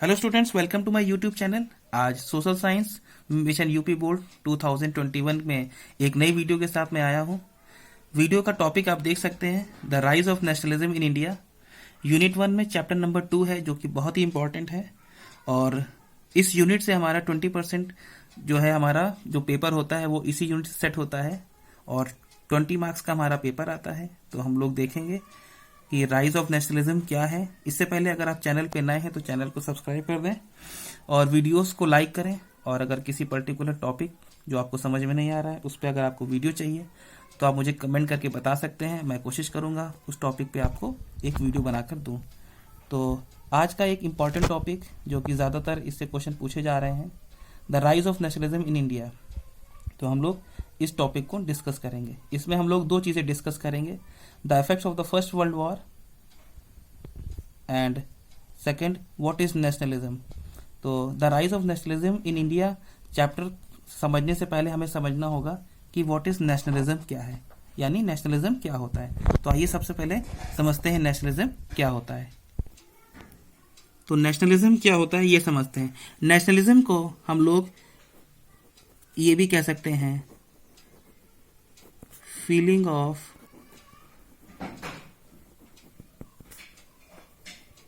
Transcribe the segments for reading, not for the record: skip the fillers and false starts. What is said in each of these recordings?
Hello students, welcome to my YouTube channel. आज social science mission UP board 2021 में एक नई वीडियो के साथ मैं आया हूं। वीडियो का टॉपिक आप देख सकते हैं, the rise of nationalism in India. Unit 1 में चैप्टर नंबर 2 है, जो कि बहुत ही इंपॉर्टेंट है। और इस यूनिट से हमारा 20% जो है, हमारा जो पेपर होता है वो इसी यूनिट से सेट होता है और 20 मार्क्स का हमारा पेपर आता है। तो हम लोग देखेंगे कि राइज ऑफ नेशनलिज्म क्या है। इससे पहले अगर आप चैनल पे नए हैं तो चैनल को सब्सक्राइब कर दें और वीडियोस को लाइक करें। और अगर किसी पर्टिकुलर टॉपिक जो आपको समझ में नहीं आ रहा है उस पर अगर आपको वीडियो चाहिए तो आप मुझे कमेंट करके बता सकते हैं। मैं कोशिश करूंगा उस टॉपिक पे आपको एक वीडियो बनाकर दूं। तो आज का एक इम्पॉर्टेंट टॉपिक जो कि ज़्यादातर इससे क्वेश्चन पूछे जा रहे हैं, the rise of nationalism in India. तो हम लोग इस टॉपिक को डिस्कस करेंगे। इसमें हम लोग दो चीज़ें डिस्कस करेंगे, the effects of the First World War and second, what is nationalism. तो the rise of nationalism in India chapter समझने से पहले हमें समझना होगा कि व्हाट इज नेशनलिज्म क्या है, यानी नेशनलिज्म क्या होता है। तो आइए सबसे पहले समझते हैं नेशनलिज्म क्या होता है। तो नेशनलिज्म क्या होता है ये समझते हैं। नेशनलिज्म को हम लोग ये भी कह सकते हैं फीलिंग ऑफ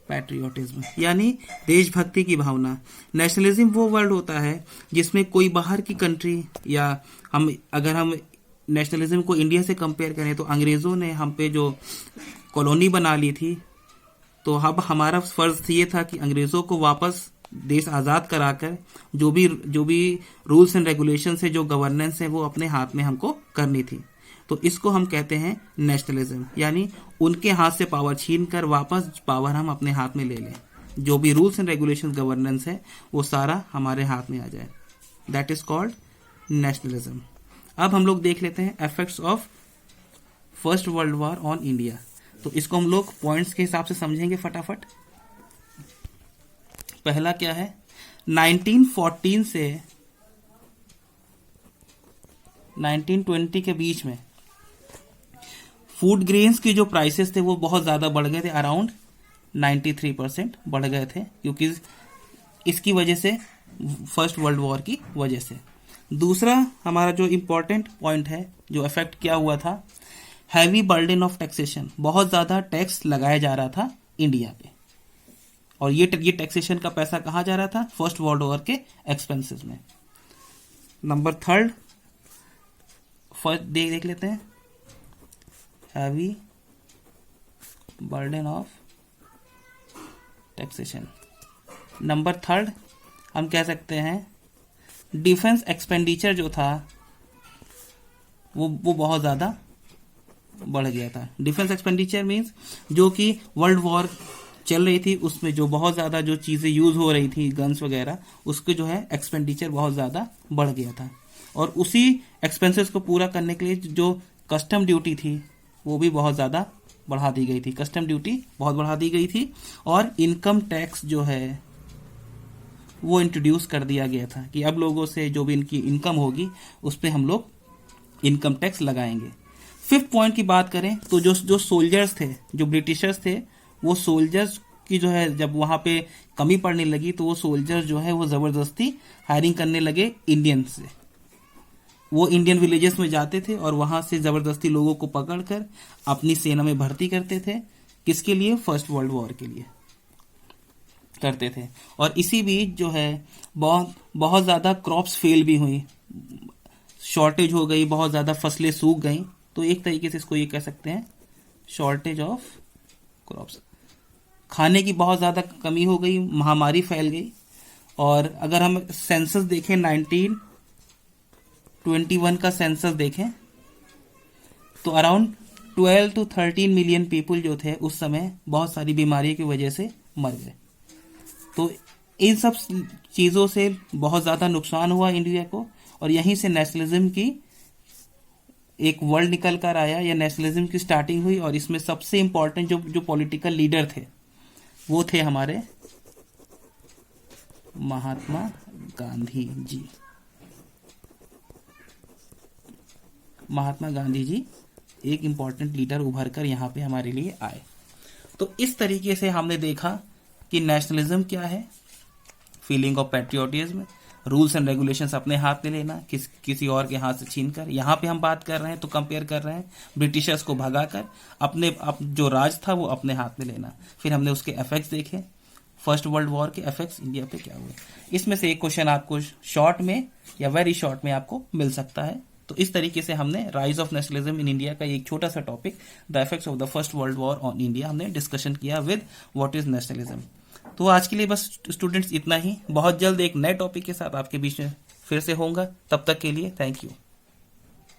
पैट्रियोटिज्म, यानी देशभक्ति की भावना। नेशनलिज्म वो वर्ड होता है जिसमें कोई बाहर की कंट्री, या अगर हम नेशनलिज्म को इंडिया से कंपेयर करें तो अंग्रेजों ने हम पे जो कॉलोनी बना ली थी, तो अब हमारा फर्ज ये था कि अंग्रेजों को वापस देश आज़ाद कराकर जो भी रूल्स एंड रेगुलेशन है, जो गवर्नेंस है, वो अपने हाथ में हमको करनी थी। तो इसको हम कहते हैं नेशनलिज्म, यानी उनके हाथ से पावर छीन कर वापस पावर हम अपने हाथ में ले लें। जो भी रूल्स एंड रेगुलेशन गवर्नेंस है वो सारा हमारे हाथ में आ जाए, दैट इज कॉल्ड नेशनलिज्म। अब हम लोग देख लेते हैं effects of first World war on India. तो इसको हम लोग पॉइंट्स के हिसाब से समझेंगे फटाफट। पहला क्या है, 1914 से 1920 के बीच में फूड ग्रेन्स की जो प्राइसेस थे वो बहुत ज़्यादा बढ़ गए थे, अराउंड 93% बढ़ गए थे, क्योंकि इसकी वजह से फर्स्ट वर्ल्ड वॉर की वजह से। दूसरा हमारा जो इम्पोर्टेंट पॉइंट है, जो इफेक्ट क्या हुआ था, हैवी बर्डन ऑफ टैक्सेशन। बहुत ज़्यादा टैक्स लगाया जा रहा था इंडिया पे, और ये टैक्सेशन का पैसा कहाँ जा रहा था, फर्स्ट वर्ल्ड वॉर के एक्सपेंसेस में। नंबर थर्ड फर्स्ट देख लेते हैं, heavy burden of taxation. Number third हम कह सकते हैं डिफेंस एक्सपेंडिचर जो था वो बहुत ज़्यादा बढ़ गया था। डिफेंस एक्सपेंडिचर मीन्स जो कि वर्ल्ड वॉर चल रही थी उसमें जो बहुत ज़्यादा जो चीज़ें यूज़ हो रही थी, गन्स वगैरह, उसके जो है एक्सपेंडिचर बहुत ज़्यादा बढ़ गया था। और उसी एक्सपेंसेस को पूरा करने के लिए जो कस्टम ड्यूटी थी वो भी बहुत ज़्यादा बढ़ा दी गई थी। कस्टम ड्यूटी बहुत बढ़ा दी गई थी और इनकम टैक्स जो है वो इंट्रोड्यूस कर दिया गया था कि अब लोगों से जो भी इनकी इनकम होगी उस पर हम लोग इनकम टैक्स लगाएंगे। फिफ्थ पॉइंट की बात करें तो जो सोल्जर्स थे, जो ब्रिटिशर्स थे, वो सोल्जर्स की जो है जब वहाँ पे कमी पड़ने लगी तो वो सोल्जर्स जो है वो ज़बरदस्ती हायरिंग करने लगे इंडियन से। वो इंडियन विलेजेस में जाते थे और वहाँ से ज़बरदस्ती लोगों को पकड़कर अपनी सेना में भर्ती करते थे। किसके लिए, फर्स्ट वर्ल्ड वॉर के लिए करते थे। और इसी बीच जो है बहुत ज़्यादा क्रॉप्स फेल भी हुई, शॉर्टेज हो गई, बहुत ज़्यादा फसलें सूख गई। तो एक तरीके से इसको ये कह सकते हैं शॉर्टेज ऑफ क्रॉप्स। खाने की बहुत ज़्यादा कमी हो गई, महामारी फैल गई। और अगर हम सेंसस देखें, 1921 का सेंसस देखें तो अराउंड 12 to 13 मिलियन पीपल जो थे उस समय बहुत सारी बीमारी की वजह से मर गए। तो इन सब चीज़ों से बहुत ज़्यादा नुकसान हुआ इंडिया को, और यहीं से नेशनलिज्म की एक वर्ड निकल कर आया, या नेशनलिज्म की स्टार्टिंग हुई। और इसमें सबसे इंपॉर्टेंट जो पॉलिटिकल लीडर थे वो थे हमारे महात्मा गांधी जी। महात्मा गांधी जी एक इंपॉर्टेंट लीडर उभर कर यहाँ पे हमारे लिए आए। तो इस तरीके से हमने देखा कि नेशनलिज्म क्या है, feeling of patriotism, rules and regulations अपने हाथ में लेना, किसी और के हाथ से छीन कर। यहाँ पे हम बात कर रहे हैं तो कंपेयर कर रहे हैं ब्रिटिशर्स को भगाकर जो राज था वो अपने हाथ में लेना। फिर हमने उसके इफेक्ट्स देखे, फर्स्ट वर्ल्ड वॉर के इफेक्ट्स इंडिया पे क्या हुए। इसमें से एक क्वेश्चन आपको शॉर्ट में या वेरी शॉर्ट में आपको मिल सकता है। तो इस तरीके से हमने rise of nationalism in India का एक छोटा सा topic, the effects of the First World war on India, हमने डिस्कशन किया विद व्हाट इज नेशनलिज्म। तो आज के लिए बस स्टूडेंट्स इतना ही। बहुत जल्द एक नए टॉपिक के साथ आपके बीच में फिर से होऊंगा। तब तक के लिए थैंक यू।